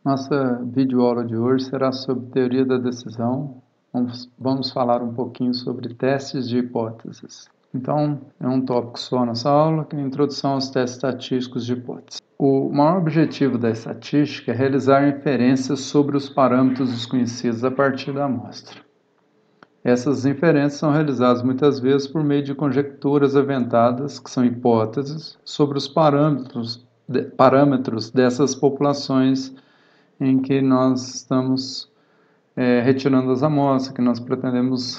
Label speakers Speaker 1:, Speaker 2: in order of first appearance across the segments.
Speaker 1: Nossa videoaula de hoje será sobre teoria da decisão. Vamos falar um pouquinho sobre testes de hipóteses. Então, é um tópico só nessa aula, que é a introdução aos testes estatísticos de hipóteses. O maior objetivo da estatística é realizar inferências sobre os parâmetros desconhecidos a partir da amostra. Essas inferências são realizadas muitas vezes por meio de conjecturas aventadas, que são hipóteses, sobre os parâmetros dessas populações em que nós estamos retirando as amostras, que nós pretendemos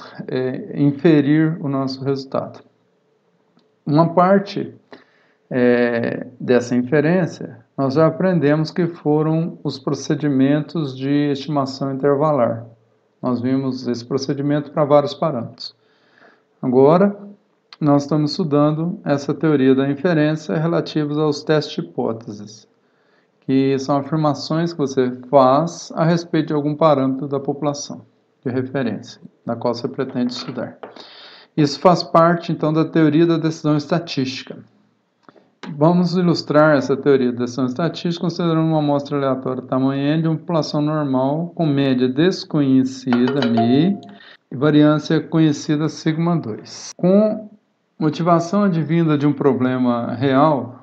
Speaker 1: inferir o nosso resultado. Uma parte dessa inferência, nós já aprendemos que foram os procedimentos de estimação intervalar. Nós vimos esse procedimento para vários parâmetros. Agora, nós estamos estudando essa teoria da inferência relativa aos testes de hipóteses, que são afirmações que você faz a respeito de algum parâmetro da população de referência, da qual você pretende estudar. Isso faz parte, então, da teoria da decisão estatística. Vamos ilustrar essa teoria da decisão estatística considerando uma amostra aleatória tamanho n de uma população normal com média desconhecida, μ, e variância conhecida, σ2. Com motivação advinda de um problema real,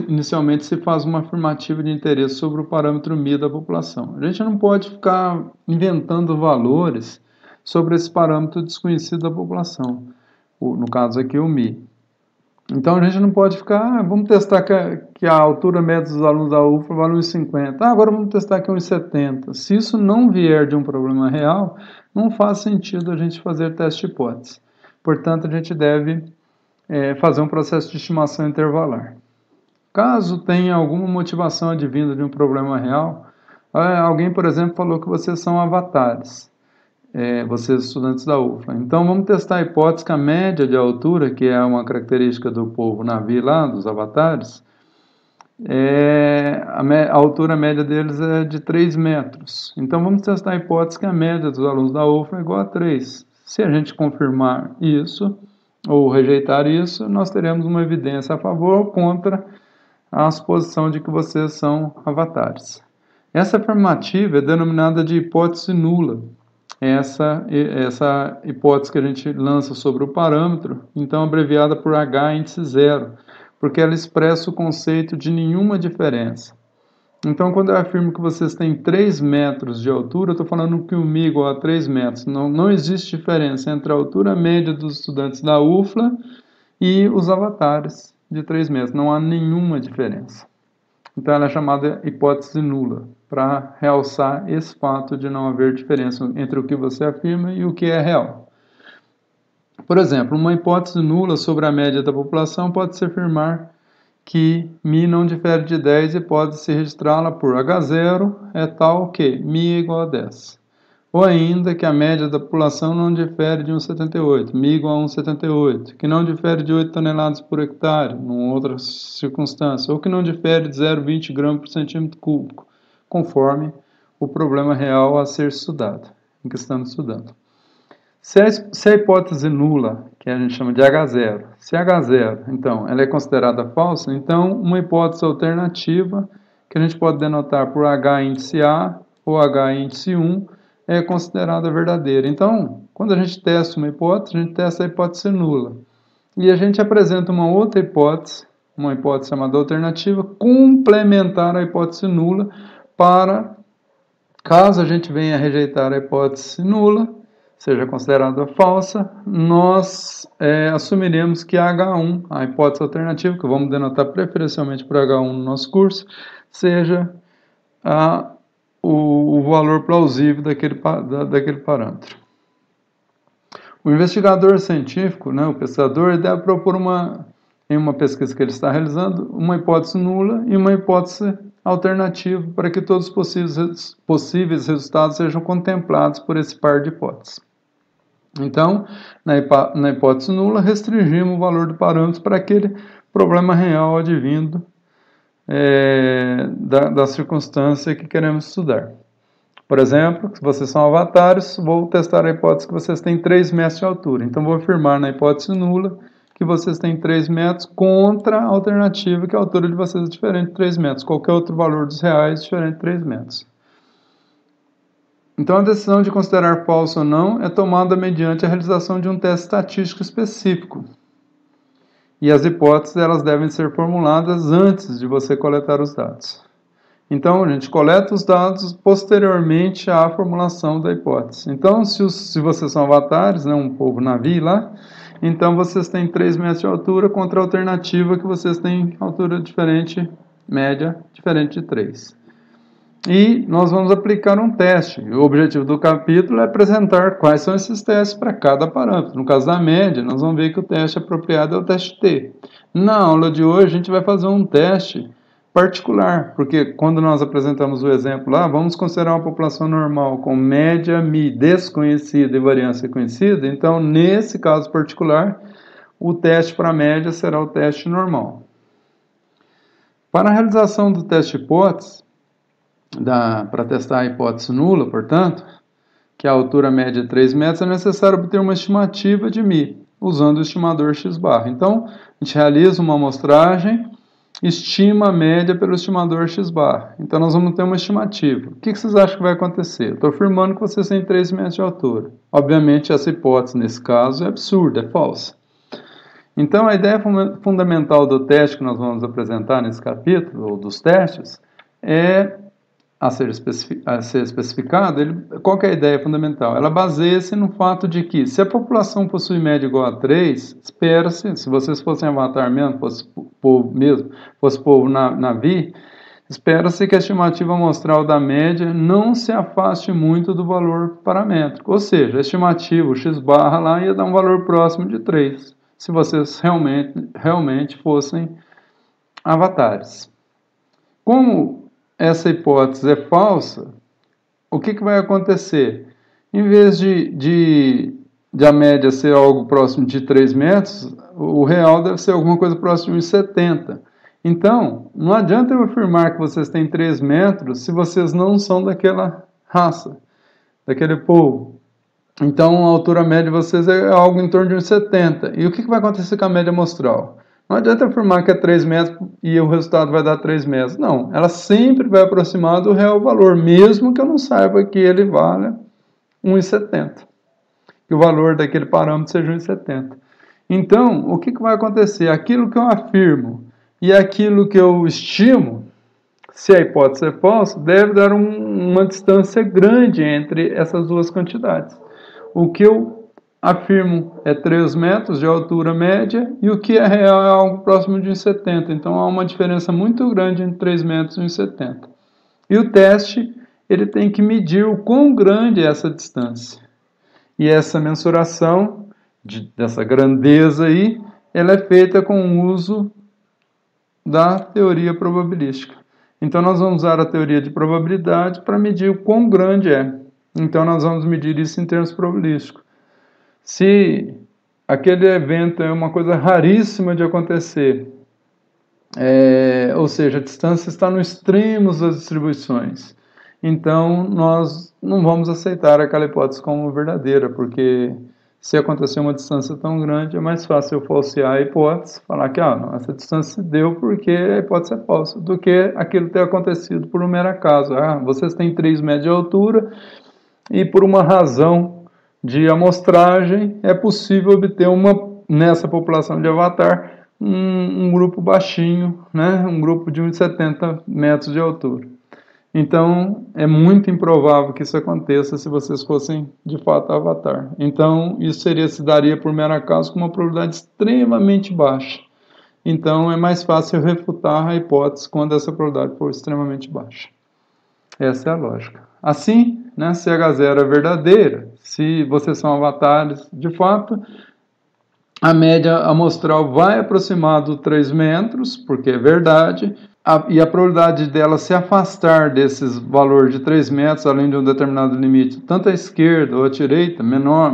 Speaker 1: inicialmente se faz uma afirmativa de interesse sobre o parâmetro μ da população. A gente não pode ficar inventando valores sobre esse parâmetro desconhecido da população, no caso aqui o μ. Então a gente não pode ficar, vamos testar que a altura média dos alunos da UFLA vale 1,50, agora vamos testar que é 1,70. Se isso não vier de um problema real, não faz sentido a gente fazer teste de hipótese. Portanto, a gente deve fazer um processo de estimação intervalar. Caso tenha alguma motivação advinda de um problema real, alguém, por exemplo, falou que vocês são avatares, vocês estudantes da UFLA. Então, vamos testar a hipótese que a média de altura, que é uma característica do povo Na'vi lá, dos avatares, a altura média deles é de 3 metros. Então, vamos testar a hipótese que a média dos alunos da UFLA é igual a 3. Se a gente confirmar isso, ou rejeitar isso, nós teremos uma evidência a favor ou contra a suposição de que vocês são avatares. Essa afirmativa é denominada de hipótese nula. Essa hipótese que a gente lança sobre o parâmetro, então abreviada por H índice zero, porque ela expressa o conceito de nenhuma diferença. Então, quando eu afirmo que vocês têm 3 metros de altura, eu estou falando que o μ é igual a 3 metros. Não existe diferença entre a altura média dos estudantes da UFLA e os avatares de 3 metros. Não há nenhuma diferença. Então, ela é chamada hipótese nula, para realçar esse fato de não haver diferença entre o que você afirma e o que é real. Por exemplo, uma hipótese nula sobre a média da população pode-se afirmar que μ não difere de 10 e pode-se registrá-la por H0 é tal que μ é igual a 10. Ou ainda que a média da população não difere de 1,78, μ igual a 1,78, que não difere de 8 toneladas por hectare, em outra circunstância, ou que não difere de 0,20 gramas por centímetro cúbico, conforme o problema real a ser estudado, em que estamos estudando. Se a hipótese nula, que a gente chama de H0, se H0, então, ela é considerada falsa, então uma hipótese alternativa, que a gente pode denotar por H índice A ou H índice 1, é considerada verdadeira. Então, quando a gente testa uma hipótese, a gente testa a hipótese nula. E a gente apresenta uma outra hipótese, uma hipótese chamada alternativa, complementar a hipótese nula, para, caso a gente venha a rejeitar a hipótese nula, seja considerada falsa, nós assumiremos que H1, a hipótese alternativa, que vamos denotar preferencialmente por H1 no nosso curso, seja o valor plausível daquele parâmetro. O investigador científico, o pesquisador, ele deve propor em uma pesquisa que ele está realizando, uma hipótese nula e uma hipótese alternativa para que todos os possíveis resultados sejam contemplados por esse par de hipóteses. Então, na hipótese nula, restringimos o valor do parâmetro para aquele problema real advindo da circunstância que queremos estudar. Por exemplo, se vocês são avatares, vou testar a hipótese que vocês têm 3 metros de altura. Então, vou afirmar na hipótese nula que vocês têm 3 metros contra a alternativa que a altura de vocês é diferente de 3 metros. Qualquer outro valor dos reais é diferente de 3 metros. Então, a decisão de considerar falso ou não é tomada mediante a realização de um teste estatístico específico. E as hipóteses elas devem ser formuladas antes de você coletar os dados. Então, a gente coleta os dados posteriormente à formulação da hipótese. Então, se vocês são avatares, né, um povo Na'vi lá, então vocês têm 3 metros de altura contra a alternativa que vocês têm altura diferente, média diferente de 3. E nós vamos aplicar um teste. O objetivo do capítulo é apresentar quais são esses testes para cada parâmetro. No caso da média, nós vamos ver que o teste apropriado é o teste T. Na aula de hoje, a gente vai fazer um teste particular, porque quando nós apresentamos o exemplo lá, vamos considerar uma população normal com média Mi desconhecida e variância conhecida. Então, nesse caso particular, o teste para a média será o teste normal. Para a realização do teste hipótese, para testar a hipótese nula, portanto, que a altura média é 3 metros, é necessário obter uma estimativa de Mi, usando o estimador x-bar. Então, a gente realiza uma amostragem, estima a média pelo estimador x-bar. Então, nós vamos ter uma estimativa. O que vocês acham que vai acontecer? Eu estou afirmando que vocês têm 3 metros de altura. Obviamente, essa hipótese, nesse caso, é absurda, é falsa. Então, a ideia fundamental do teste que nós vamos apresentar nesse capítulo, ou dos testes, é a ser especificado, qual que é a ideia fundamental? Ela baseia-se no fato de que, se a população possui média igual a 3, espera-se, se vocês fossem avatar mesmo, fosse povo Na'vi, espera-se que a estimativa amostral da média não se afaste muito do valor paramétrico, ou seja, a estimativa, o x-barra lá, ia dar um valor próximo de 3, se vocês realmente fossem avatares. Como essa hipótese é falsa, o que vai acontecer? Em vez de a média ser algo próximo de 3 metros, o real deve ser alguma coisa próximo de 1,70. Então, não adianta eu afirmar que vocês têm 3 metros se vocês não são daquela raça, daquele povo. Então, a altura média de vocês é algo em torno de 1,70. E o que vai acontecer com a média amostral? Não adianta afirmar que é 3 metros e o resultado vai dar 3 metros. Não, ela sempre vai aproximar do real valor, mesmo que eu não saiba que ele valha 1,70. Que o valor daquele parâmetro seja 1,70. Então, o que vai acontecer? Aquilo que eu afirmo e aquilo que eu estimo, se a hipótese é falsa, deve dar uma distância grande entre essas duas quantidades. O que eu afirmo é 3 metros de altura média e o que é real é algo próximo de 1,70. Então, há uma diferença muito grande entre 3 metros e 1,70. E o teste, ele tem que medir o quão grande é essa distância. E essa mensuração dessa grandeza aí, ela é feita com o uso da teoria probabilística. Então, nós vamos usar a teoria de probabilidade para medir o quão grande é. Então, nós vamos medir isso em termos probabilísticos. Se aquele evento é uma coisa raríssima de acontecer, ou seja, a distância está no extremo das distribuições, então nós não vamos aceitar aquela hipótese como verdadeira, porque se acontecer uma distância tão grande, é mais fácil eu falsear a hipótese, falar que não, essa distância se deu porque a hipótese é falsa, do que aquilo ter acontecido por um mero acaso. Vocês têm 3 metros de altura e por uma razão de amostragem é possível obter nessa população de avatar um grupo baixinho, né? Um grupo de 1,70 metros de altura. Então, é muito improvável que isso aconteça se vocês fossem, de fato, avatar. Então, isso se daria por mero acaso com uma probabilidade extremamente baixa. Então, é mais fácil refutar a hipótese quando essa probabilidade for extremamente baixa. Essa é a lógica. Assim, né, se H0 é verdadeira, se vocês são avatares de fato, a média amostral vai aproximar dos 3 metros, porque é verdade, e a probabilidade dela se afastar desses valores de 3 metros, além de um determinado limite, tanto à esquerda ou à direita,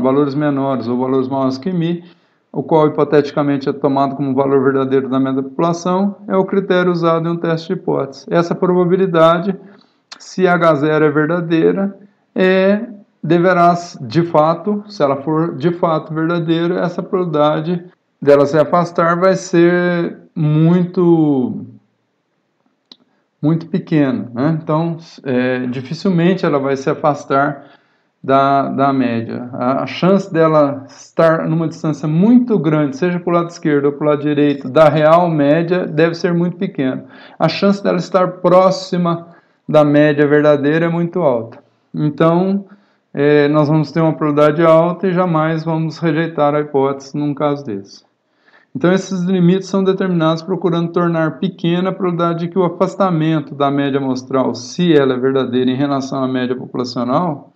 Speaker 1: valores menores ou valores maiores que μ, o qual hipoteticamente é tomado como valor verdadeiro da média da população, é o critério usado em um teste de hipótese. Essa probabilidade, se H0 é verdadeira, deverá, de fato, se ela for de fato verdadeira, essa probabilidade dela se afastar vai ser muito muito pequena, né? Então, dificilmente ela vai se afastar da média. A chance dela estar numa distância muito grande, seja para o lado esquerdo ou para o lado direito, da real média, deve ser muito pequena. A chance dela estar próxima da média verdadeira é muito alta. Então, nós vamos ter uma probabilidade alta e jamais vamos rejeitar a hipótese num caso desse. Então, esses limites são determinados procurando tornar pequena a probabilidade de que o afastamento da média amostral, se ela é verdadeira em relação à média populacional,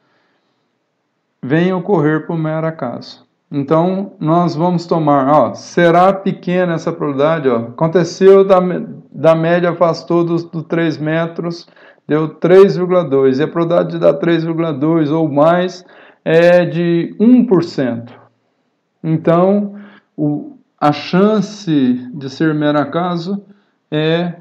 Speaker 1: venha a ocorrer por mero acaso. Então, nós vamos tomar, será pequena essa probabilidade? Aconteceu da média, afastou dos 3 metros, deu 3,2, e a probabilidade de dar 3,2 ou mais é de 1%. Então, a chance de ser mero acaso é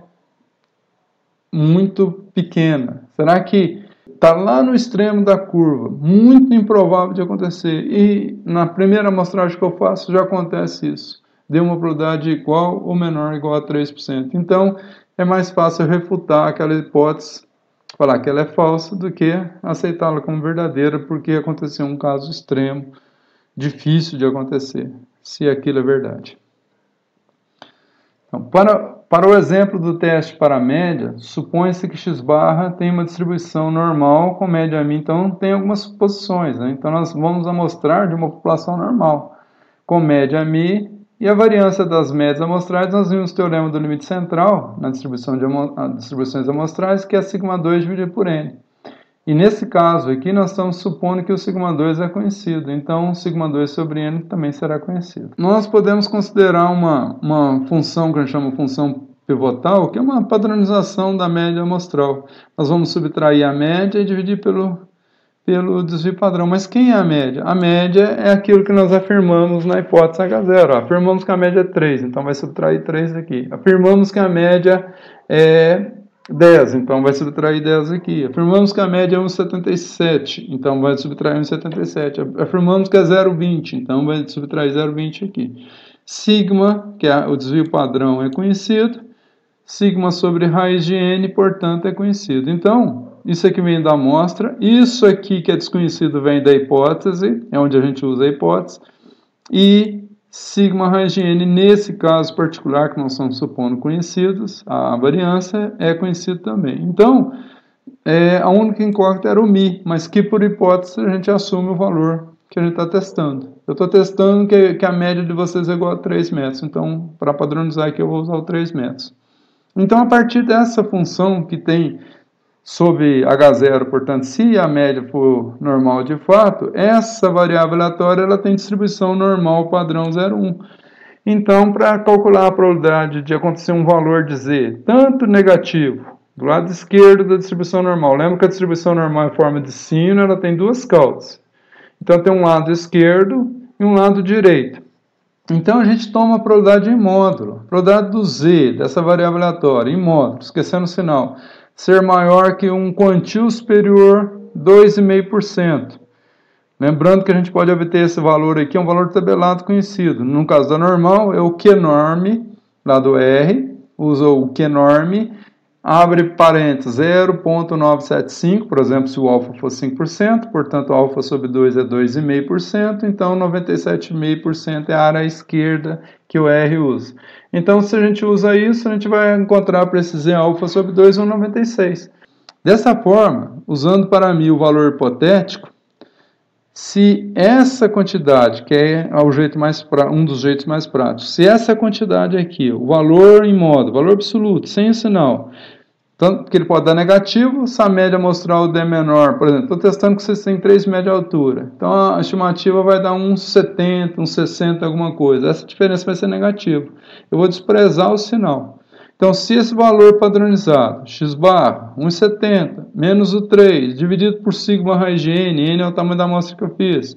Speaker 1: muito pequena. Será que está lá no extremo da curva? Muito improvável de acontecer. E na primeira amostragem que eu faço já acontece isso. Deu uma probabilidade igual ou menor ou igual a 3%. Então, é mais fácil refutar aquela hipótese, falar que ela é falsa, do que aceitá-la como verdadeira, porque aconteceu um caso extremo, difícil de acontecer, se aquilo é verdade. Então, para o exemplo do teste para a média, supõe-se que x barra tem uma distribuição normal com média μ, então tem algumas suposições, né? Então nós vamos amostrar de uma população normal, com média μ, e a variância das médias amostrais, nós vimos o teorema do limite central, na distribuição de distribuições amostrais, que é σ2 dividido por n. E nesse caso aqui, nós estamos supondo que o σ2 é conhecido, então σ2 sobre n também será conhecido. Nós podemos considerar uma função que a gente chama de função pivotal, que é uma padronização da média amostral. Nós vamos subtrair a média e dividir pelo desvio padrão. Mas quem é a média? A média é aquilo que nós afirmamos na hipótese H0. Afirmamos que a média é 3, então vai subtrair 3 aqui. Afirmamos que a média é 10, então vai subtrair 10 aqui. Afirmamos que a média é 1,77, então vai subtrair 1,77. Afirmamos que é 0,20, então vai subtrair 0,20 aqui. Sigma, que é o desvio padrão, é conhecido. Sigma sobre raiz de n, portanto, é conhecido. Então, isso aqui vem da amostra. Isso aqui que é desconhecido vem da hipótese, é onde a gente usa a hipótese. E sigma raiz de n, nesse caso particular, que nós estamos supondo conhecidos, a variância é conhecida também. Então, a única incógnita era o μ, mas que por hipótese a gente assume o valor que a gente está testando. Eu estou testando que a média de vocês é igual a 3 metros, então, para padronizar aqui, eu vou usar o 3 metros. Então, a partir dessa função que tem sobre H0, portanto, se a média for normal de fato, essa variável aleatória ela tem distribuição normal padrão 0,1. Então, para calcular a probabilidade de acontecer um valor de z, tanto negativo, do lado esquerdo da distribuição normal, lembra que a distribuição normal em forma de sino, ela tem duas caudas. Então, tem um lado esquerdo e um lado direito. Então, a gente toma a probabilidade em módulo. A probabilidade do z, dessa variável aleatória, em módulo, esquecendo o sinal, ser maior que um quantio superior 2,5%. Lembrando que a gente pode obter esse valor aqui, é um valor tabelado conhecido. No caso da normal, é o Q-norm, lá do R, usa o Q-norm, abre parênteses 0,975, por exemplo, se o alfa for 5%, portanto, alfa sobre 2 é 2,5%, então 97,5% é a área esquerda que o R usa. Então, se a gente usa isso, a gente vai encontrar para esse Z alfa sobre 2, 1,96. Dessa forma, usando para mim o valor hipotético, se essa quantidade, que é um dos jeitos mais práticos, se essa quantidade aqui, o valor em modo, valor absoluto, sem o sinal, tanto que ele pode dar negativo, se a média mostrar o D menor, por exemplo, estou testando que vocês têm 3 metros de altura, então a estimativa vai dar uns 70, uns 60, alguma coisa, essa diferença vai ser negativa, eu vou desprezar o sinal. Então, se esse valor padronizado, x barra, 1,70, menos o 3, dividido por sigma raiz de n, n é o tamanho da amostra que eu fiz,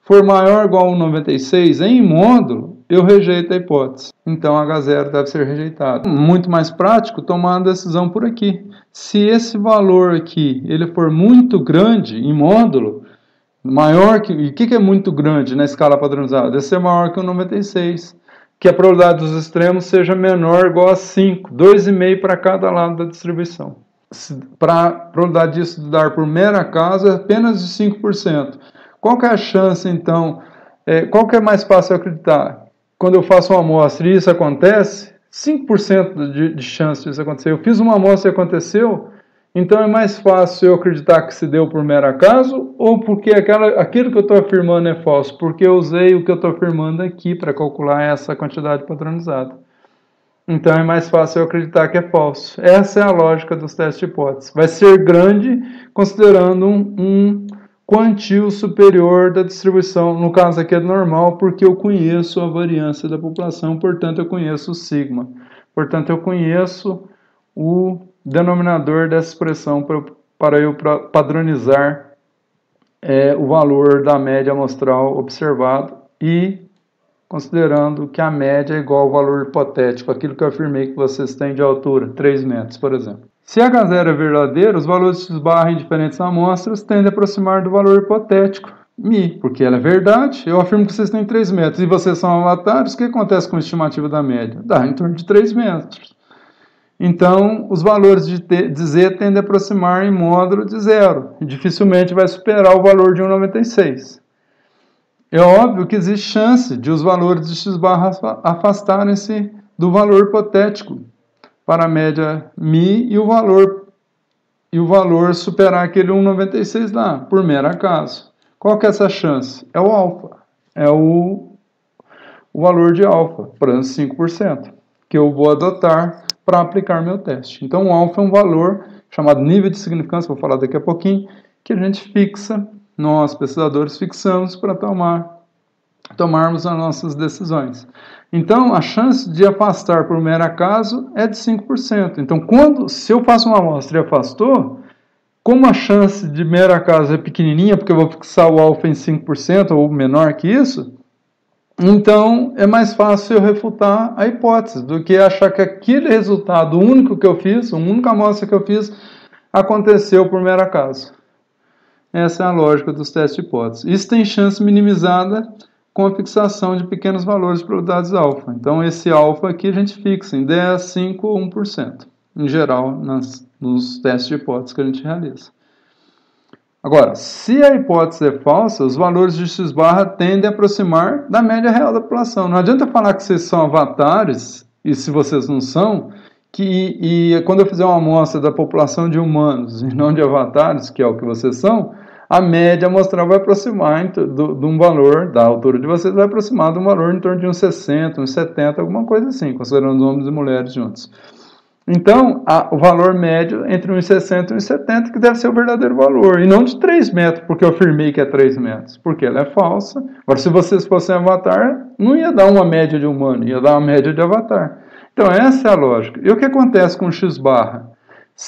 Speaker 1: for maior ou igual a 1,96 em módulo, eu rejeito a hipótese. Então, H0 deve ser rejeitado. Muito mais prático, tomar uma decisão por aqui. Se esse valor aqui ele for muito grande em módulo, maior que... E o que é muito grande na escala padronizada? Deve ser maior que 1,96. que a probabilidade dos extremos seja menor ou igual a 5, 2,5 para cada lado da distribuição. Para a probabilidade disso dar por mero acaso é apenas de 5%. Qual que é a chance, então? Qual que é mais fácil acreditar? Quando eu faço uma amostra e isso acontece, 5% de chance disso acontecer. Eu fiz uma amostra e aconteceu, então é mais fácil eu acreditar que se deu por mero acaso ou porque aquilo que eu estou afirmando é falso? Porque eu usei o que eu estou afirmando aqui para calcular essa quantidade padronizada. Então é mais fácil eu acreditar que é falso. Essa é a lógica dos testes de hipótese. Vai ser grande considerando um quantio superior da distribuição, no caso aqui é normal, porque eu conheço a variância da população, portanto eu conheço o sigma. Portanto eu conheço o denominador dessa expressão para eu padronizar o valor da média amostral observado e considerando que a média é igual ao valor hipotético, aquilo que eu afirmei que vocês têm de altura, 3 metros, por exemplo. Se H0 é verdadeiro, os valores de x-barra em diferentes amostras tendem a aproximar do valor hipotético, μ, porque ela é verdade. Eu afirmo que vocês têm 3 metros e vocês são avatares, o que acontece com a estimativa da média? Dá em torno de 3 metros. Então, os valores de Z tendem a aproximar em módulo de 0, e dificilmente vai superar o valor de 1,96. É óbvio que existe chance de os valores de x-barra afastarem-se do valor hipotético para a média μ e o valor superar aquele 1,96 lá, por mero acaso. Qual que é essa chance? É o alfa, é o valor de alfa, por exemplo, 5%, que eu vou adotar para aplicar meu teste. Então, o alfa é um valor chamado nível de significância, vou falar daqui a pouquinho, que a gente fixa, nós, pesquisadores, fixamos para tomarmos as nossas decisões. Então, a chance de afastar por mero acaso é de 5%. Então, se eu faço uma amostra e afastou, como a chance de mero acaso é pequenininha, porque eu vou fixar o alfa em 5% ou menor que isso, então é mais fácil eu refutar a hipótese do que achar que aquele resultado único que eu fiz, a única amostra que eu fiz, aconteceu por mero acaso. Essa é a lógica dos testes de hipótese. Isso tem chance minimizada com a fixação de pequenos valores de probabilidades alfa. Então, esse alfa aqui a gente fixa em 10, 5 ou 1%, em geral, nos testes de hipótese que a gente realiza. Agora, se a hipótese é falsa, os valores de x-barra tendem a aproximar da média real da população. Não adianta falar que vocês são avatares, e se vocês não são, e quando eu fizer uma amostra da população de humanos e não de avatares, que é o que vocês são, a média amostral vai aproximar de um valor, da altura de vocês, vai aproximar de um valor em torno de uns 60, uns 70, alguma coisa assim, considerando homens e mulheres juntos. Então, o valor médio entre 1,60 e 1,70 que deve ser o verdadeiro valor, e não de 3 metros, porque eu afirmei que é 3 metros, porque ela é falsa. Agora, se vocês fossem avatar, não ia dar uma média de humano, ia dar uma média de avatar. Então, essa é a lógica. E o que acontece com o x-barra?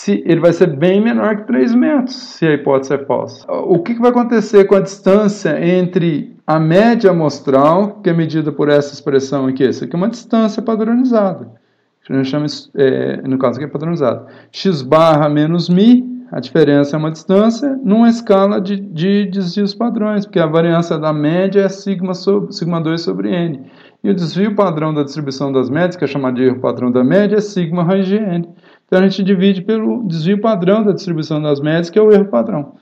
Speaker 1: Ele vai ser bem menor que 3 metros, se a hipótese é falsa. O que vai acontecer com a distância entre a média amostral, que é medida por essa expressão aqui? Essa aqui é uma distância padronizada. A gente chama, no caso aqui é padronizado. X-barra menos μ, a diferença é uma distância, numa escala de desvios padrões, porque a variância da média é sigma 2 sobre n. E o desvio padrão da distribuição das médias, que é chamado de erro padrão da média, é sigma raiz de n. Então a gente divide pelo desvio padrão da distribuição das médias, que é o erro padrão.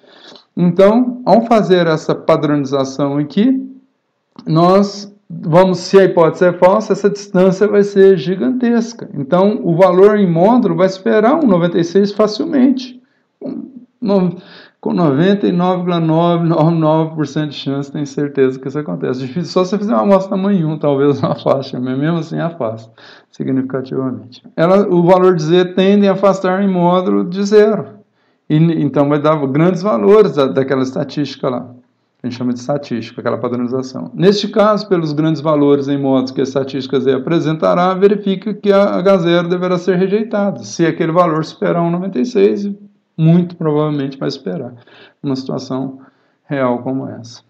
Speaker 1: Então, ao fazer essa padronização aqui, se a hipótese é falsa, essa distância vai ser gigantesca. Então, o valor em módulo vai superar um 96 facilmente. Com 99,999% de chance, tem certeza que isso acontece. Difícil só se você fizer uma amostra tamanho 1, talvez não afaste, mas mesmo assim afasta significativamente. O valor de Z tende a afastar em módulo de 0. Então, vai dar grandes valores daquela estatística lá. A gente chama de estatística, aquela padronização. Neste caso, pelos grandes valores em módulos que a estatística Z apresentará, verifica que a H0 deverá ser rejeitada. Se aquele valor superar 1,96, muito provavelmente vai superar uma situação real como essa.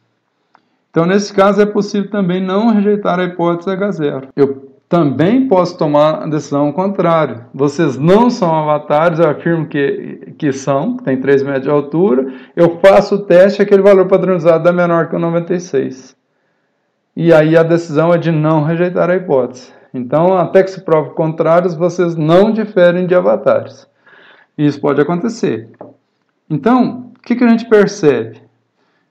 Speaker 1: Então, nesse caso, é possível também não rejeitar a hipótese H0. Eu também posso tomar a decisão contrária. Vocês não são avatares, eu afirmo que são, que tem 3 metros de altura, eu faço o teste, aquele valor padronizado é menor que o 96. E aí a decisão é de não rejeitar a hipótese. Então, até que se prove o contrário, vocês não diferem de avatares. Isso pode acontecer. Então, o que a gente percebe?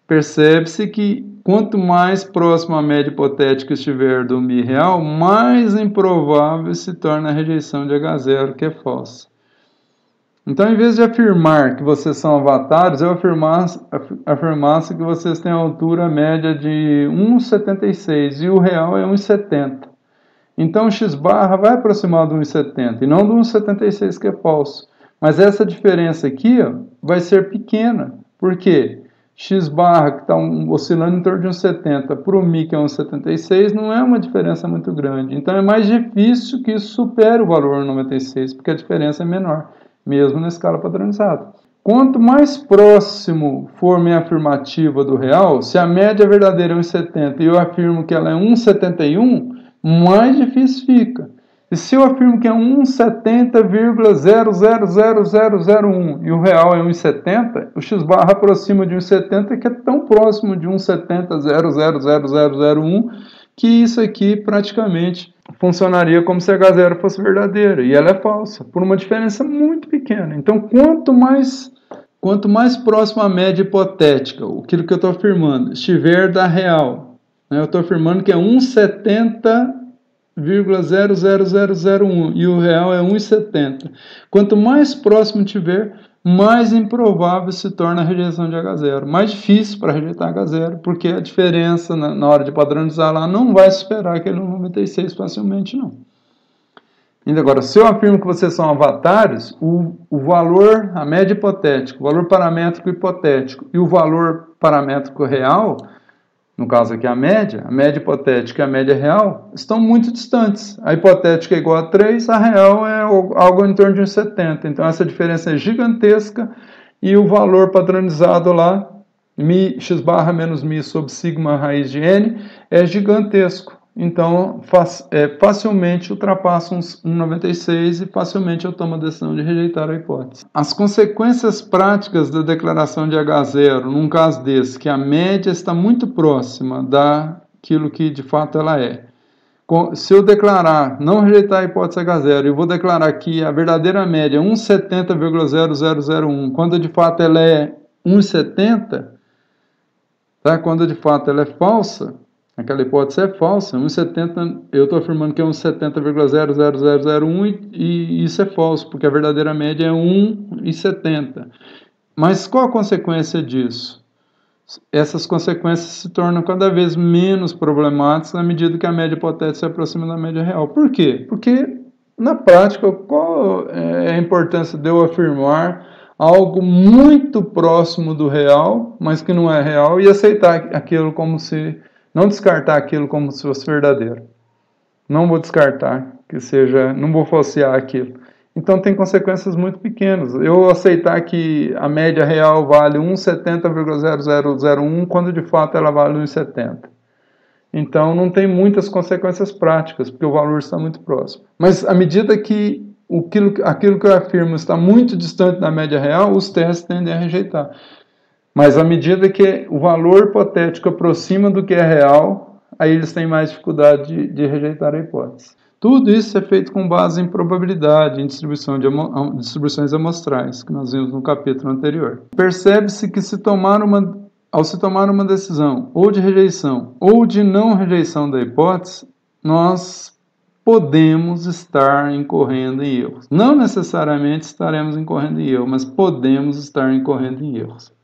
Speaker 1: Percebe-se que quanto mais próximo a média hipotética estiver do μ real, mais improvável se torna a rejeição de H0, que é falsa. Então, em vez de afirmar que vocês são avatares, eu afirmasse que vocês têm a altura média de 1,76 e o real é 1,70. Então, o x barra vai aproximar do 1,70 e não do 1,76, que é falso. Mas essa diferença aqui ó, vai ser pequena. Por quê? X barra, que está oscilando em torno de 1,70, para o μ, que é 1,76, não é uma diferença muito grande. Então, é mais difícil que isso supere o valor 96, porque a diferença é menor, mesmo na escala padronizada. Quanto mais próximo for minha afirmativa do real, se a média verdadeira é 1,70 e eu afirmo que ela é 1,71, mais difícil fica. E se eu afirmo que é 1,70,000001 e o real é 1,70, o x barra aproxima de 1,70, que é tão próximo de 1,70,000001 que isso aqui praticamente funcionaria como se H0 fosse verdadeira, e ela é falsa, por uma diferença muito pequena. Então, quanto mais próximo à média hipotética, aquilo que eu estou afirmando, estiver da real, né, eu estou afirmando que é 1,70,00001 e o real é 1,70. Quanto mais próximo tiver, mais improvável se torna a rejeição de H0. Mais difícil para rejeitar H0, porque a diferença na hora de padronizar lá não vai superar aquele 96 facilmente, não. E agora, se eu afirmo que vocês são avatares, o valor, a média hipotética, o valor paramétrico hipotético e o valor paramétrico real, no caso aqui a média hipotética e a média real, estão muito distantes. A hipotética é igual a 3, a real é algo em torno de 1,70. Então essa diferença é gigantesca e o valor padronizado lá, x barra menos μ sobre sigma raiz de n, é gigantesco. Então facilmente ultrapassa 1,96 e facilmente eu tomo a decisão de rejeitar a hipótese. As consequências práticas da declaração de H0, num caso desse, que a média está muito próxima daquilo que de fato ela é. Se eu declarar, não rejeitar a hipótese H0, eu vou declarar que a verdadeira média é 1,70,0001, quando de fato ela é 1,70, tá? Quando de fato ela é falsa, aquela hipótese é falsa, 1,70, eu estou afirmando que é 1,70,00001 e isso é falso, porque a verdadeira média é 1,70. Mas qual a consequência disso? Essas consequências se tornam cada vez menos problemáticas à medida que a média hipotética se aproxima da média real. Por quê? Porque, na prática, qual é a importância de eu afirmar algo muito próximo do real, mas que não é real, e aceitar aquilo como se... não descartar aquilo como se fosse verdadeiro. Não vou descartar que seja... não vou falsear aquilo. Então tem consequências muito pequenas. Eu aceitar que a média real vale 1,70,0001 quando de fato ela vale 1,70. Então não tem muitas consequências práticas, porque o valor está muito próximo. Mas à medida que aquilo que eu afirmo está muito distante da média real, os testes tendem a rejeitar. Mas à medida que o valor hipotético aproxima do que é real, aí eles têm mais dificuldade de rejeitar a hipótese. Tudo isso é feito com base em probabilidade, em distribuições amostrais, que nós vimos no capítulo anterior. Percebe-se que ao se tomar uma decisão ou de rejeição ou de não rejeição da hipótese, nós podemos estar incorrendo em erros. Não necessariamente estaremos incorrendo em erros, mas podemos estar incorrendo em erros.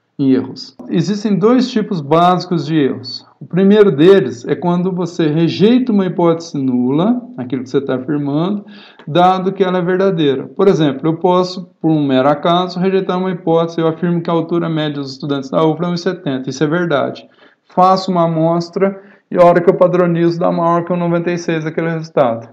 Speaker 1: Existem dois tipos básicos de erros. O primeiro deles é quando você rejeita uma hipótese nula, aquilo que você está afirmando, dado que ela é verdadeira. Por exemplo, eu posso, por um mero acaso, rejeitar uma hipótese, eu afirmo que a altura média dos estudantes da UFLA é 1,70, isso é verdade. Faço uma amostra e a hora que eu padronizo dá maior que 1,96 aquele resultado.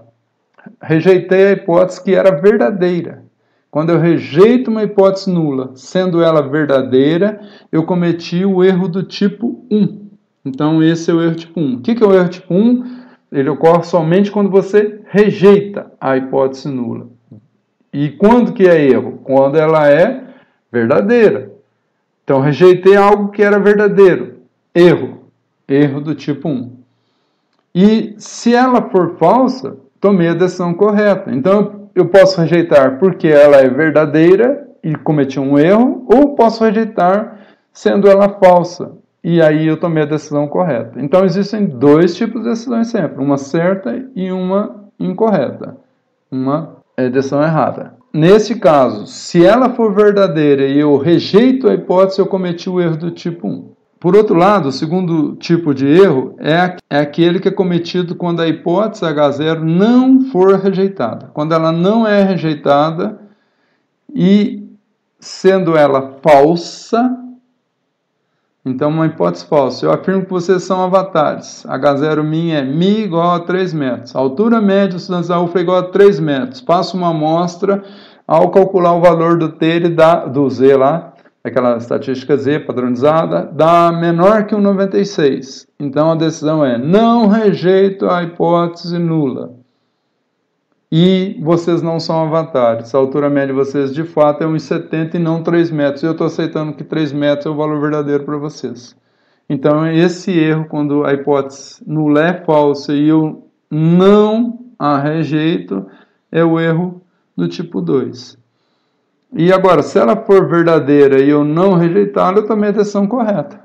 Speaker 1: Rejeitei a hipótese que era verdadeira. Quando eu rejeito uma hipótese nula, sendo ela verdadeira, eu cometi o erro do tipo 1. Então, esse é o erro tipo 1. O que é o erro tipo 1? Ele ocorre somente quando você rejeita a hipótese nula. E quando que é erro? Quando ela é verdadeira. Então, rejeitei algo que era verdadeiro. Erro. Erro do tipo 1. E se ela for falsa, tomei a decisão correta. Então, eu posso rejeitar porque ela é verdadeira e cometi um erro, ou posso rejeitar sendo ela falsa, e aí eu tomei a decisão correta. Então, existem dois tipos de decisões sempre, uma certa e uma incorreta, uma decisão errada. Nesse caso, se ela for verdadeira e eu rejeito a hipótese, eu cometi o erro do tipo 1. Por outro lado, o segundo tipo de erro é aquele que é cometido quando a hipótese H0 não for rejeitada. Quando ela não é rejeitada e, sendo ela falsa, então uma hipótese falsa. Eu afirmo que vocês são avatares. H0 min é mi igual a 3 metros. A altura média dos estudantes da UFA é igual a 3 metros. Passo uma amostra ao calcular o valor do T e do Z lá, aquela estatística Z padronizada, dá menor que 1,96. Então a decisão é: não rejeito a hipótese nula. E vocês não são avatares. A altura média de vocês de fato é 1,70 e não 3 metros. E eu estou aceitando que 3 metros é o valor verdadeiro para vocês. Então esse erro, quando a hipótese nula é falsa e eu não a rejeito, é o erro do tipo 2. E agora, se ela for verdadeira e eu não rejeitá-la, eu tomei a decisão correta.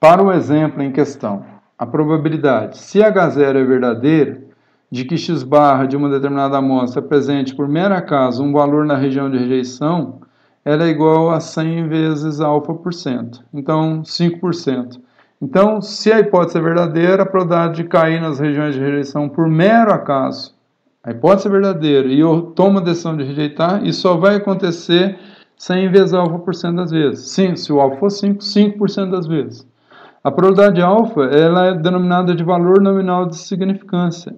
Speaker 1: Para o exemplo em questão, a probabilidade, se H0 é verdadeira, de que x barra de uma determinada amostra apresente por mero acaso um valor na região de rejeição, ela é igual a 100 vezes alfa%. Então, 5%. Então, se a hipótese é verdadeira, a probabilidade de cair nas regiões de rejeição por mero acaso, a hipótese é verdadeira e eu tomo a decisão de rejeitar, isso só vai acontecer 100 vezes alfa% das vezes. Sim, se o alfa for 5, 5% das vezes. A probabilidade alfa ela é denominada de valor nominal de significância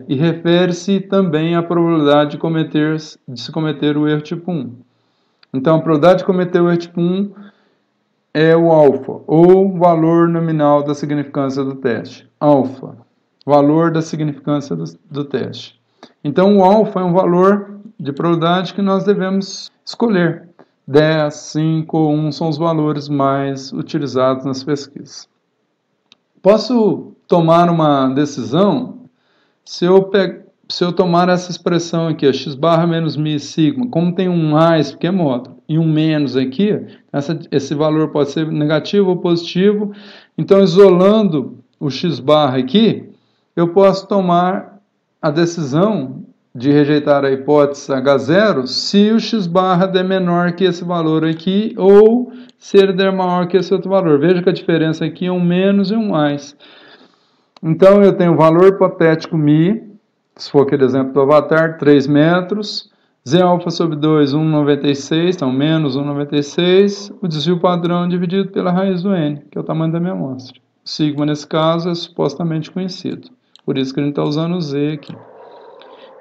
Speaker 1: e refere-se também à probabilidade de se cometer o erro tipo 1. Então, a probabilidade de cometer o erro tipo 1 é o alfa, ou valor nominal da significância do teste. Alfa, valor da significância do teste. Então, o alfa é um valor de probabilidade que nós devemos escolher. 10, 5 ou 1 são os valores mais utilizados nas pesquisas. Posso tomar uma decisão se eu tomar essa expressão aqui, x barra menos mi sigma, como tem um mais, porque é módulo, e um menos aqui, esse valor pode ser negativo ou positivo, então isolando o x barra aqui, eu posso tomar a decisão de rejeitar a hipótese H0 se o x barra der menor que esse valor aqui, ou se ele der maior que esse outro valor. Veja que a diferença aqui é um menos e um mais. Então, eu tenho o valor hipotético mi, se for aquele exemplo do avatar, 3 metros, z alfa sobre 2, 1,96, então menos 1,96, o desvio padrão dividido pela raiz do n, que é o tamanho da minha amostra. O sigma, nesse caso, é supostamente conhecido, por isso que a gente está usando o z aqui.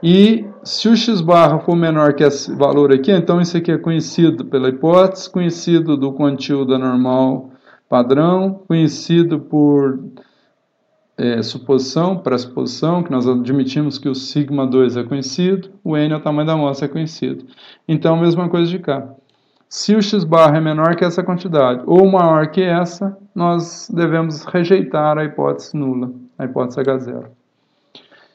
Speaker 1: E se o x barra for menor que esse valor aqui, então isso aqui é conhecido pela hipótese, conhecido do quantio da normal padrão, conhecido por suposição, pressuposição, que nós admitimos que o sigma 2 é conhecido, o n é o tamanho da amostra, é conhecido. Então, mesma coisa de cá. Se o x barra é menor que essa quantidade, ou maior que essa, nós devemos rejeitar a hipótese nula, a hipótese H0.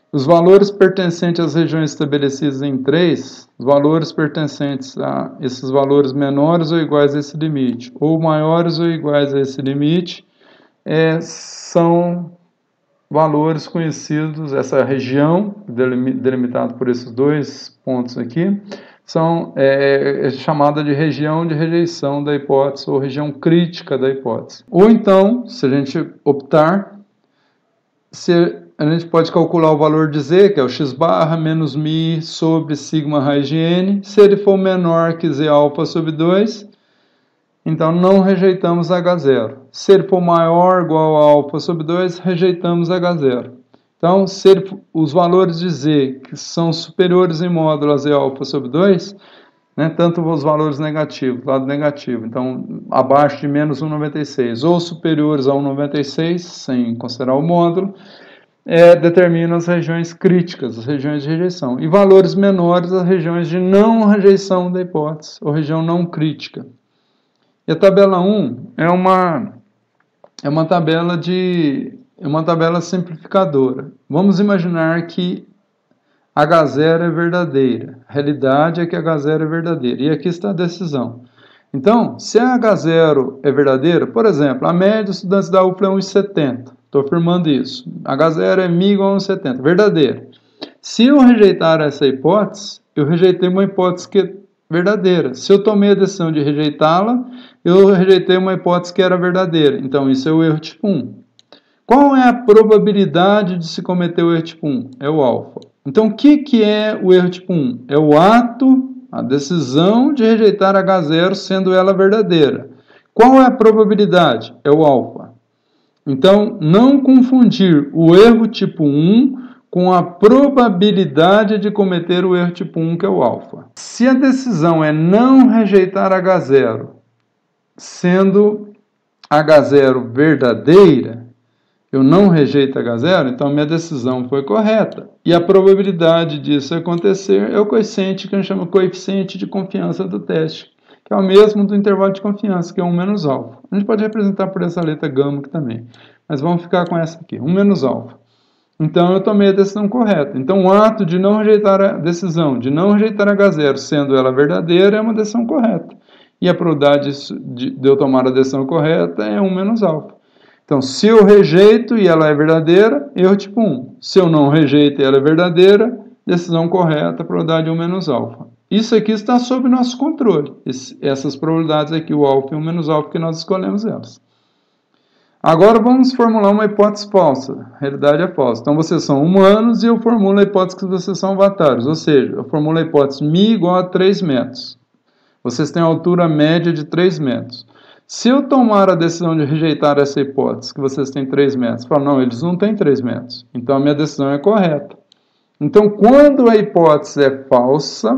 Speaker 1: Os valores pertencentes às regiões estabelecidas em 3, os valores pertencentes a esses valores menores ou iguais a esse limite, ou maiores ou iguais a esse limite, são valores conhecidos, essa região delimitada por esses dois pontos aqui, é chamada de região de rejeição da hipótese ou região crítica da hipótese. Ou então, se a gente optar, a gente pode calcular o valor de z, que é o x barra menos mi sobre sigma raiz de n. Se ele for menor que z alfa sobre 2, então não rejeitamos H0. Se ele for maior ou igual a alfa sobre 2, rejeitamos H0. Então, os valores de z que são superiores em módulo a z alfa sobre 2, né, tanto os valores negativos, lado negativo, então abaixo de menos 1,96 ou superiores a 1,96, sem considerar o módulo, determinam as regiões críticas, as regiões de rejeição. E valores menores, as regiões de não rejeição da hipótese, ou região não crítica. E a tabela 1 é uma tabela de é uma tabela simplificadora. Vamos imaginar que H0 é verdadeira. A realidade é que H0 é verdadeira. E aqui está a decisão. Então, se a H0 é verdadeira, por exemplo, a média dos estudantes da UFLA é 1,70. Estou afirmando isso. H0 é μ igual a 1,70. Verdadeira. Se eu rejeitar essa hipótese, eu rejeitei uma hipótese que é verdadeira. Se eu tomei a decisão de rejeitá-la, eu rejeitei uma hipótese que era verdadeira. Então, isso é o erro tipo 1. Qual é a probabilidade de se cometer o erro tipo 1? É o alfa. Então, o que é o erro tipo 1? É o ato, a decisão de rejeitar H0 sendo ela verdadeira. Qual é a probabilidade? É o alfa. Então, não confundir o erro tipo 1 com a probabilidade de cometer o erro tipo 1, que é o alfa. Se a decisão é não rejeitar H0, sendo H0 verdadeira, eu não rejeito H0, então minha decisão foi correta. E a probabilidade disso acontecer é o coeficiente que a gente chama coeficiente de confiança do teste, que é o mesmo do intervalo de confiança, que é 1 menos alfa. A gente pode representar por essa letra gama aqui também, mas vamos ficar com essa aqui, 1 menos alfa. Então eu tomei a decisão correta. Então o ato de não rejeitar a decisão, de não rejeitar H0, sendo ela verdadeira, é uma decisão correta. E a probabilidade de eu tomar a decisão correta é 1 menos alfa. Então, se eu rejeito e ela é verdadeira, erro tipo 1. Se eu não rejeito e ela é verdadeira, decisão correta, probabilidade 1 menos alfa. Isso aqui está sob nosso controle. Essas probabilidades aqui, o alfa e o menos alfa, que nós escolhemos elas. Agora vamos formular uma hipótese falsa. A realidade é falsa. Então, vocês são humanos e eu formulo a hipótese que vocês são avatários. Ou seja, eu formulo a hipótese μ igual a 3 metros. Vocês têm a altura média de 3 metros. Se eu tomar a decisão de rejeitar essa hipótese, que vocês têm 3 metros, eu falo, não, eles não têm 3 metros. Então, a minha decisão é correta. Então, quando a hipótese é falsa,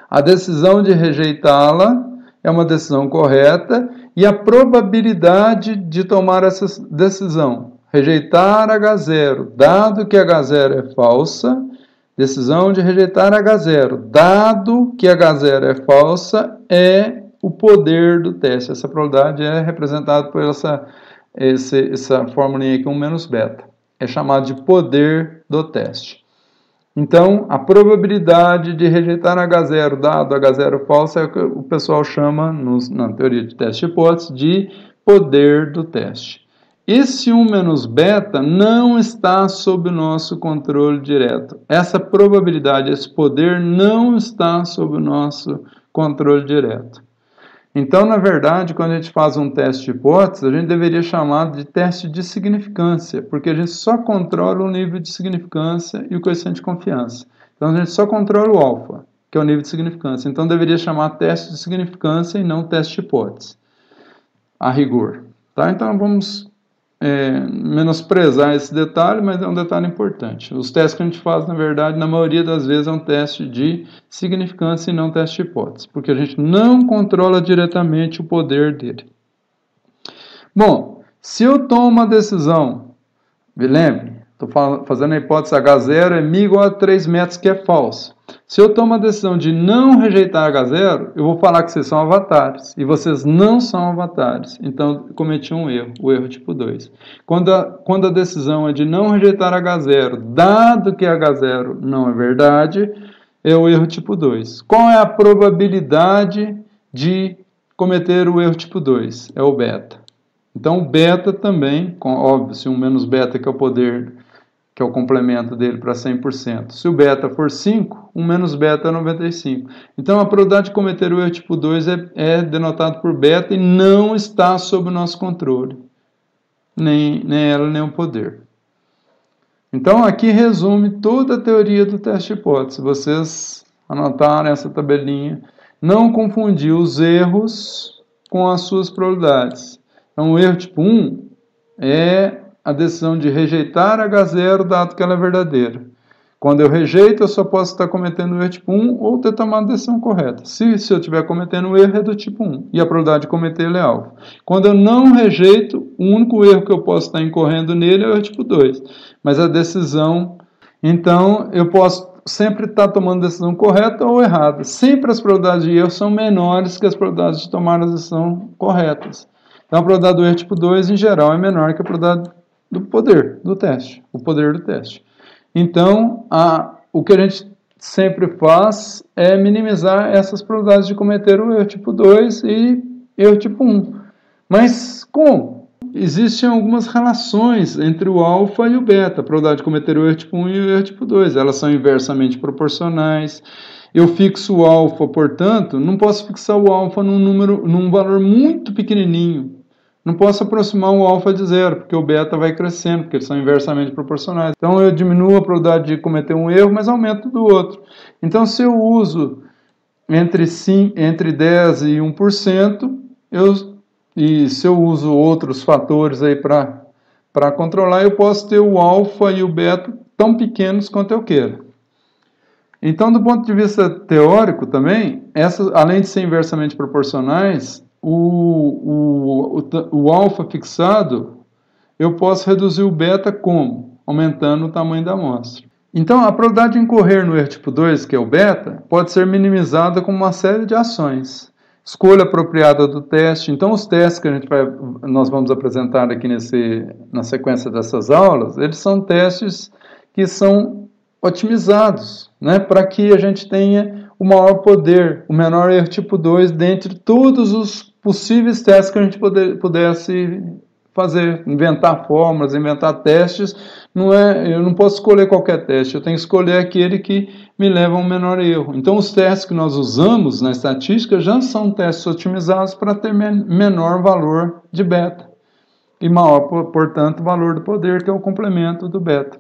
Speaker 1: a decisão de rejeitá-la é uma decisão correta e a probabilidade de tomar essa decisão, rejeitar H0, dado que H0 é falsa, decisão de rejeitar H0, dado que H0 é falsa, é o poder do teste. Essa probabilidade é representada por essa formulinha aqui, 1 menos beta. É chamado de poder do teste. Então, a probabilidade de rejeitar H0 dado H0 falso é o que o pessoal chama, na teoria de teste de hipótese, de poder do teste. Esse 1 menos beta não está sob o nosso controle direto. Essa probabilidade, esse poder não está sob o nosso controle direto. Então, na verdade, quando a gente faz um teste de hipótese, a gente deveria chamar de teste de significância, porque a gente só controla o nível de significância e o coeficiente de confiança. Então, a gente só controla o alfa, que é o nível de significância. Então, deveria chamar teste de significância e não teste de hipótese, a rigor. Tá? Então, vamos menosprezar esse detalhe, mas é um detalhe importante. Os testes que a gente faz, na verdade, na maioria das vezes é um teste de significância e não teste de hipótese, porque a gente não controla diretamente o poder dele. Bom, se eu tomo uma decisão, me lembre, estou fazendo a hipótese H0 é μ igual a 3 metros, que é falso. Se eu tomo a decisão de não rejeitar H0, eu vou falar que vocês são avatares. E vocês não são avatares. Então, eu cometi um erro, o erro tipo 2. Quando a decisão é de não rejeitar H0, dado que H0 não é verdade, é o erro tipo 2. Qual é a probabilidade de cometer o erro tipo 2? É o beta. Então, o beta também, óbvio, se 1 menos beta, que é o poder, que é o complemento dele para 100%. Se o beta for 5, 1 menos beta é 95. Então, a probabilidade de cometer o erro tipo 2 é denotado por beta e não está sob o nosso controle. Nem ela, nem o poder. Então, aqui resume toda a teoria do teste de hipótese. Vocês anotaram essa tabelinha. Não confundir os erros com as suas probabilidades. Então, o erro tipo 1 é a decisão de rejeitar H0, dado que ela é verdadeira. Quando eu rejeito, eu só posso estar cometendo o erro tipo 1 ou ter tomado a decisão correta. Se eu estiver cometendo o erro, é do tipo 1. E a probabilidade de cometer ele é alfa. Quando eu não rejeito, o único erro que eu posso estar incorrendo nele é o erro tipo 2. Mas a decisão... Então, eu posso sempre estar tomando a decisão correta ou errada. Sempre as probabilidades de erro são menores que as probabilidades de tomar a decisão corretas. Então, a probabilidade do erro tipo 2, em geral, é menor que a probabilidade do poder do teste, o poder do teste. Então, o que a gente sempre faz é minimizar essas probabilidades de cometer o erro tipo 2 e erro tipo 1. Mas como? Existem algumas relações entre o alfa e o beta, a probabilidade de cometer o erro tipo 1 e o erro tipo 2. Elas são inversamente proporcionais. Eu fixo o alfa, portanto, não posso fixar o alfa num valor muito pequenininho. Não posso aproximar o alfa de zero, porque o beta vai crescendo, porque eles são inversamente proporcionais. Então eu diminuo a probabilidade de cometer um erro, mas aumento do outro. Então se eu uso entre 10 e 1%, e se eu uso outros fatores aí para controlar, eu posso ter o alfa e o beta tão pequenos quanto eu queira. Então, do ponto de vista teórico também, além de ser inversamente proporcionais, o alfa fixado, eu posso reduzir o beta como? Aumentando o tamanho da amostra. Então, a probabilidade de incorrer no erro tipo 2, que é o beta, pode ser minimizada com uma série de ações. Escolha apropriada do teste. Então, os testes que nós vamos apresentar aqui na sequência dessas aulas, eles são testes que são otimizados, né, para que a gente tenha o maior poder, o menor erro tipo 2, dentre todos os possíveis testes que a gente pudesse fazer, inventar fórmulas, inventar testes. Eu não posso escolher qualquer teste, eu tenho que escolher aquele que me leva a um menor erro. Então, os testes que nós usamos na estatística já são testes otimizados para ter menor valor de beta e maior, portanto, valor do poder, que é o complemento do beta.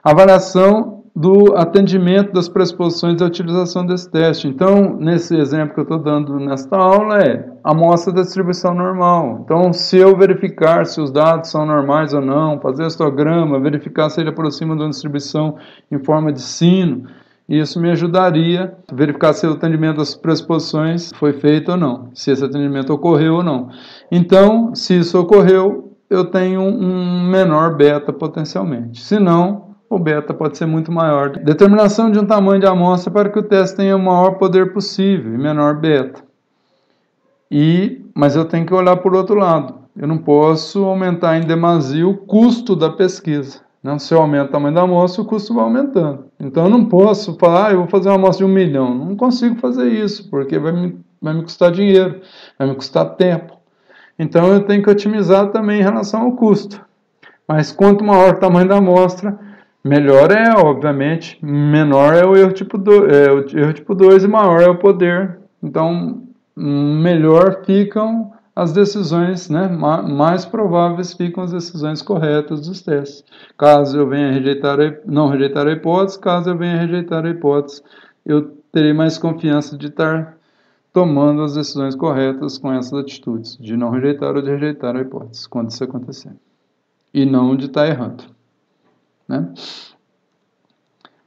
Speaker 1: Avaliação do atendimento das pressuposições da utilização desse teste. Então, nesse exemplo que eu estou dando nesta aula, a amostra da distribuição normal. Então, se eu verificar se os dados são normais ou não, fazer histograma, verificar se ele aproxima de uma distribuição em forma de sino, isso me ajudaria a verificar se o atendimento das pressuposições foi feito ou não, se esse atendimento ocorreu ou não. Então, se isso ocorreu, eu tenho um menor beta potencialmente. Se não, o beta pode ser muito maior. Determinação de um tamanho de amostra para que o teste tenha o maior poder possível e menor beta. Mas eu tenho que olhar por outro lado. Eu não posso aumentar em demasia o custo da pesquisa. Né? Se eu aumento o tamanho da amostra, o custo vai aumentando. Então eu não posso falar, eu vou fazer uma amostra de 1 milhão. Não consigo fazer isso, porque vai me custar dinheiro, vai me custar tempo. Então eu tenho que otimizar também em relação ao custo. Mas quanto maior o tamanho da amostra, melhor obviamente, menor é o erro tipo 2 e maior é o poder. Então, melhor ficam as decisões, né? Mais prováveis ficam as decisões corretas dos testes. Caso eu venha não rejeitar a hipótese, caso eu venha rejeitar a hipótese, eu terei mais confiança de estar tomando as decisões corretas com essas atitudes, de não rejeitar ou de rejeitar a hipótese, quando isso acontecer. E não de estar errando. Né?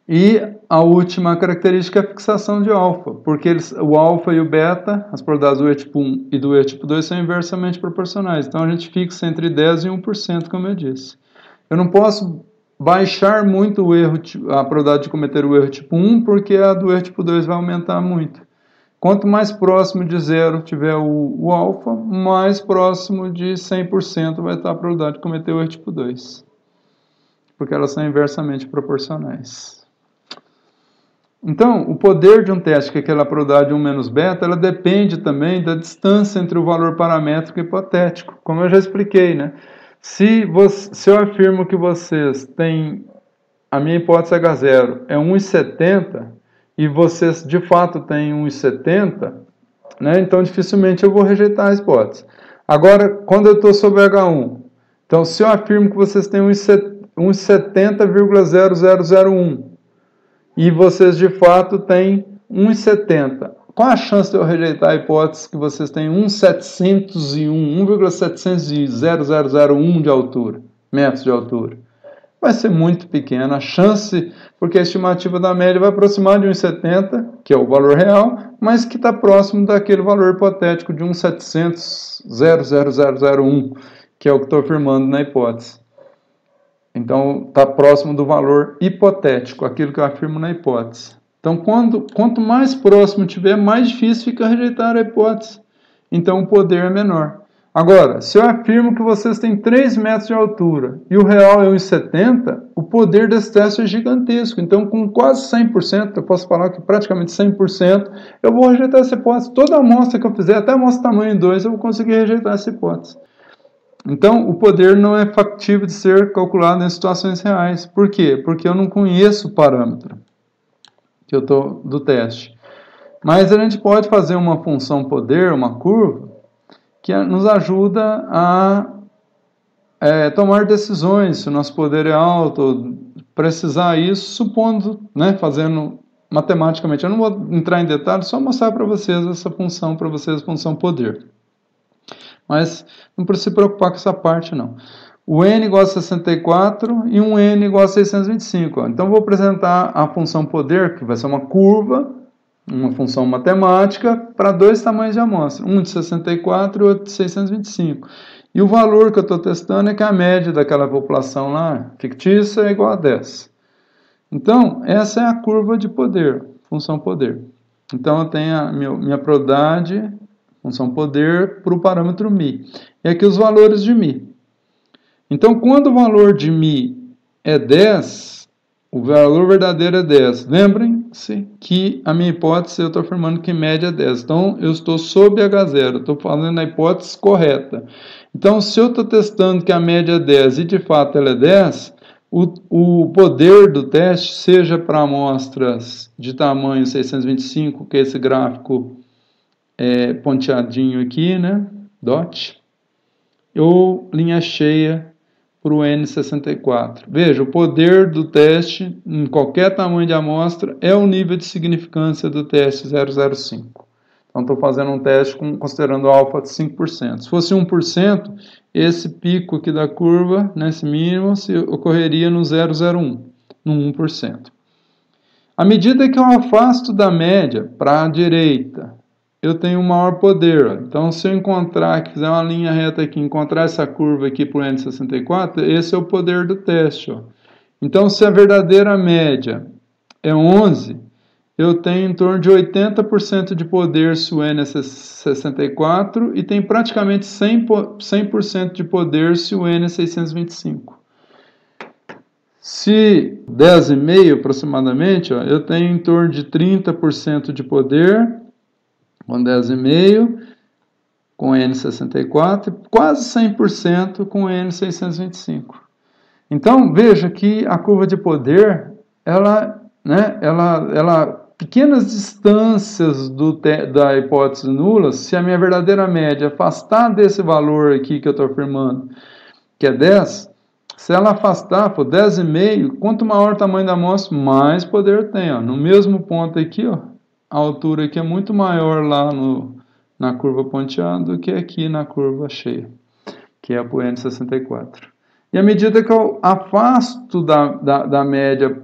Speaker 1: E a última característica é a fixação de alfa, porque o alfa e o beta, as probabilidades do erro tipo 1 e do erro tipo 2 são inversamente proporcionais. Então a gente fixa entre 10% e 1%, como eu disse. Eu não posso baixar muito a probabilidade de cometer o erro tipo 1, porque a do erro tipo 2 vai aumentar muito. Quanto mais próximo de zero tiver o alfa, mais próximo de 100% vai estar a probabilidade de cometer o erro tipo 2. Porque elas são inversamente proporcionais. Então, o poder de um teste, que é aquela probabilidade 1 menos beta, ela depende também da distância entre o valor paramétrico e hipotético, como eu já expliquei, né? Se eu afirmo que vocês têm, a minha hipótese H0 é 1,70 e vocês de fato têm 1,70, né? Então dificilmente eu vou rejeitar a hipótese. Agora, quando eu estou sobre H1, então se eu afirmo que vocês têm 1,70,0001 e vocês de fato têm 1,70. Qual a chance de eu rejeitar a hipótese que vocês têm 1,701 de altura, metros de altura? Vai ser muito pequena a chance, porque a estimativa da média vai aproximar de 1,70, que é o valor real, mas que está próximo daquele valor hipotético de 1,700,00001, que é o que estou afirmando na hipótese. Então, está próximo do valor hipotético, aquilo que eu afirmo na hipótese. Então, quanto mais próximo tiver, mais difícil fica rejeitar a hipótese. Então, o poder é menor. Agora, se eu afirmo que vocês têm 3 metros de altura e o real é 1,70, o poder desse teste é gigantesco. Então, com quase 100%, eu posso falar que praticamente 100%, eu vou rejeitar essa hipótese. Toda amostra que eu fizer, até a amostra tamanho 2, eu vou conseguir rejeitar essa hipótese. Então, o poder não é factível de ser calculado em situações reais. Por quê? Porque eu não conheço o parâmetro do teste. Mas a gente pode fazer uma função poder, uma curva, que nos ajuda a tomar decisões, se o nosso poder é alto, precisar isso, supondo, né, fazendo matematicamente. Eu não vou entrar em detalhes, só mostrar para vocês essa função, função poder. Mas não precisa se preocupar com essa parte, não. O n igual a 64 e um n igual a 625. Ó. Então, eu vou apresentar a função poder, que vai ser uma curva, uma função matemática, para 2 tamanhos de amostra, um de 64 e outro de 625. E o valor que eu estou testando é que a média daquela população lá, fictícia, é igual a 10. Então, essa é a curva de poder, função poder. Então, eu tenho a minha probabilidade, função poder, para o parâmetro μ. E aqui os valores de μ. Então, quando o valor de μ é 10, o valor verdadeiro é 10. Lembrem-se que a minha hipótese, eu estou afirmando que média é 10. Então, eu estou sob H0, estou fazendo a hipótese correta. Então, se eu estou testando que a média é 10 e de fato ela é 10, o poder do teste, seja para amostras de tamanho 625, que é esse gráfico ponteadinho aqui, né, dot, ou linha cheia, para o N64. Veja, o poder do teste, em qualquer tamanho de amostra, é o nível de significância do teste 0,05. Então, estou fazendo um teste considerando alfa de 5%. Se fosse 1%, esse pico aqui da curva, nesse mínimo, ocorreria no 0,01, no 1%. À medida que eu afasto da média para a direita, eu tenho um maior poder. Então, se eu encontrar, que fizer uma linha reta aqui, encontrar essa curva aqui para o N64, esse é o poder do teste. Ó. Então, se a verdadeira média é 11, eu tenho em torno de 80% de poder se o N é 64 e tem praticamente 100% de poder se o N é 625. Se 10,5 aproximadamente, ó, eu tenho em torno de 30% de poder com 10,5, com N64, e quase 100% com N625. Então, veja que a curva de poder, pequenas distâncias da hipótese nula, se a minha verdadeira média afastar desse valor aqui que eu estou afirmando, que é 10, se ela afastar por 10,5, quanto maior o tamanho da amostra, mais poder tem. Ó. No mesmo ponto aqui, ó, a altura aqui é muito maior lá na curva ponteada do que aqui na curva cheia, que é a para o N64. E à medida que eu afasto da média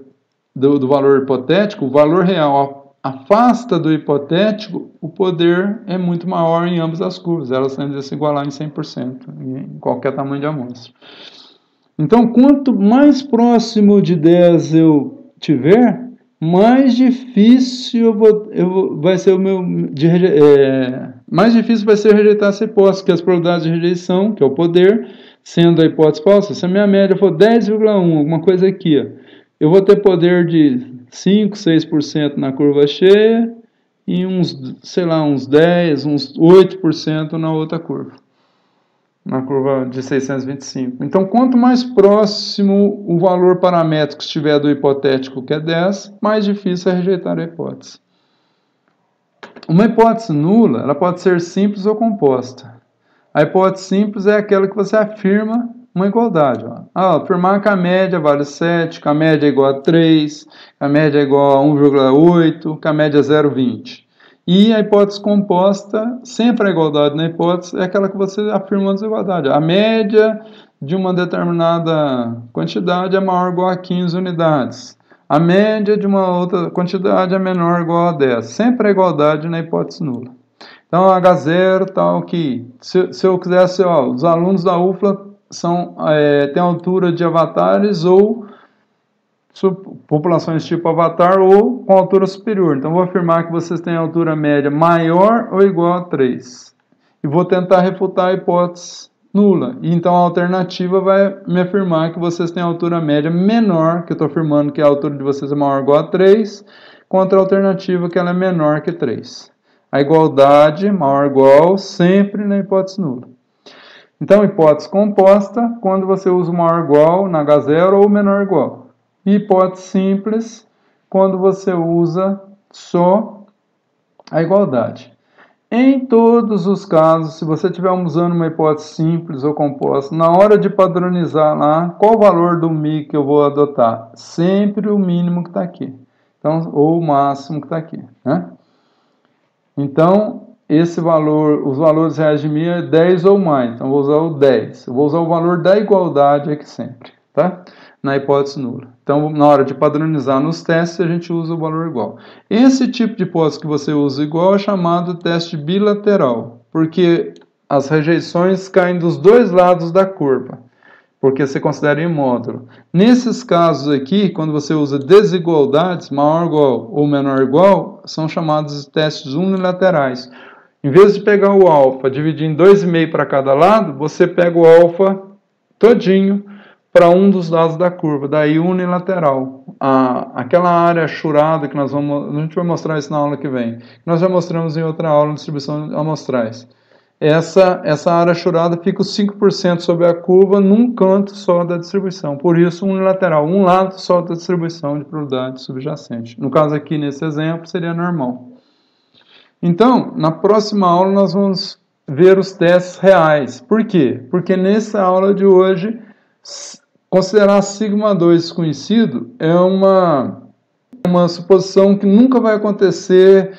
Speaker 1: do valor hipotético, o valor real afasta do hipotético, o poder é muito maior em ambas as curvas, elas tendem a se igualar em 100%, em qualquer tamanho de amostra. Então, quanto mais próximo de 10 eu tiver, mais difícil vai ser mais difícil vai ser rejeitar essa hipótese, que as probabilidades de rejeição, que é o poder, sendo a hipótese falsa, se a minha média for 10,1, alguma coisa aqui, ó, eu vou ter poder de 5, 6% na curva cheia e uns 10, uns 8% na outra curva. Na curva de 625. Então, quanto mais próximo o valor paramétrico estiver do hipotético, que é 10, mais difícil é rejeitar a hipótese. Uma hipótese nula, ela pode ser simples ou composta. A hipótese simples é aquela que você afirma uma igualdade. Afirmar que a média vale 7, que a média é igual a 3, que a média é igual a 1,8, que a média é 0,20. E a hipótese composta, sempre a igualdade na hipótese, é aquela que você afirma a desigualdade. A média de uma determinada quantidade é maior ou igual a 15 unidades. A média de uma outra quantidade é menor ou igual a 10. Sempre a igualdade na hipótese nula. Então, H0, tal que... Se eu quisesse, os alunos da UFLA têm altura de avatares ou populações tipo avatar ou com altura superior. Então, vou afirmar que vocês têm altura média maior ou igual a 3. e vou tentar refutar a hipótese nula. E então a alternativa vai me afirmar que vocês têm a altura média menor, que eu estou afirmando que a altura de vocês é maior ou igual a 3, contra a alternativa que ela é menor que 3. A igualdade maior ou igual sempre na hipótese nula. Então, hipótese composta, quando você usa o maior ou igual na H0 ou menor ou igual. E hipótese simples, quando você usa só a igualdade. Em todos os casos, se você estiver usando uma hipótese simples ou composta, na hora de padronizar lá, qual o valor do μ que eu vou adotar? Sempre o mínimo que está aqui. Então, ou o máximo que está aqui, né? Então, esse valor, os valores reais de μ é 10 ou mais. Então, vou usar o 10. Eu vou usar o valor da igualdade aqui sempre, tá? Na hipótese nula. Então, na hora de padronizar nos testes, a gente usa o valor igual. Esse tipo de hipótese que você usa igual é chamado teste bilateral, porque as rejeições caem dos dois lados da curva, porque você considera em módulo. Nesses casos aqui, quando você usa desigualdades, maior ou igual ou menor ou igual, são chamados de testes unilaterais. Em vez de pegar o alfa, dividir em 2,5 para cada lado, você pega o alfa todinho para um dos lados da curva, daí unilateral. Aquela área achurada que a gente vai mostrar isso na aula que vem, nós já mostramos em outra aula de distribuição de amostrais. Essa área achurada fica os 5% sobre a curva num canto só da distribuição, por isso unilateral, um lado só da distribuição de probabilidade subjacente. No caso aqui, nesse exemplo, seria normal. Então, na próxima aula nós vamos ver os testes reais. Por quê? Porque nessa aula de hoje, considerar σ2 desconhecido é uma suposição que nunca vai acontecer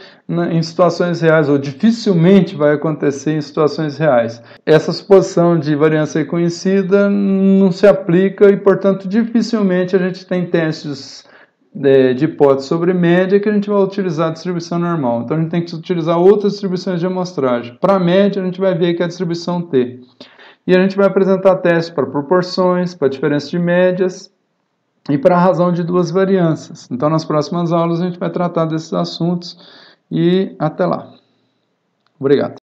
Speaker 1: em situações reais, ou dificilmente vai acontecer em situações reais. Essa suposição de variância reconhecida não se aplica e, portanto, dificilmente a gente tem testes de hipótese sobre média que a gente vai utilizar a distribuição normal. Então, a gente tem que utilizar outras distribuições de amostragem. Para a média, a gente vai ver que é a distribuição T. E a gente vai apresentar testes para proporções, para diferença de médias e para a razão de duas variâncias. Então, nas próximas aulas, a gente vai tratar desses assuntos e até lá. Obrigado.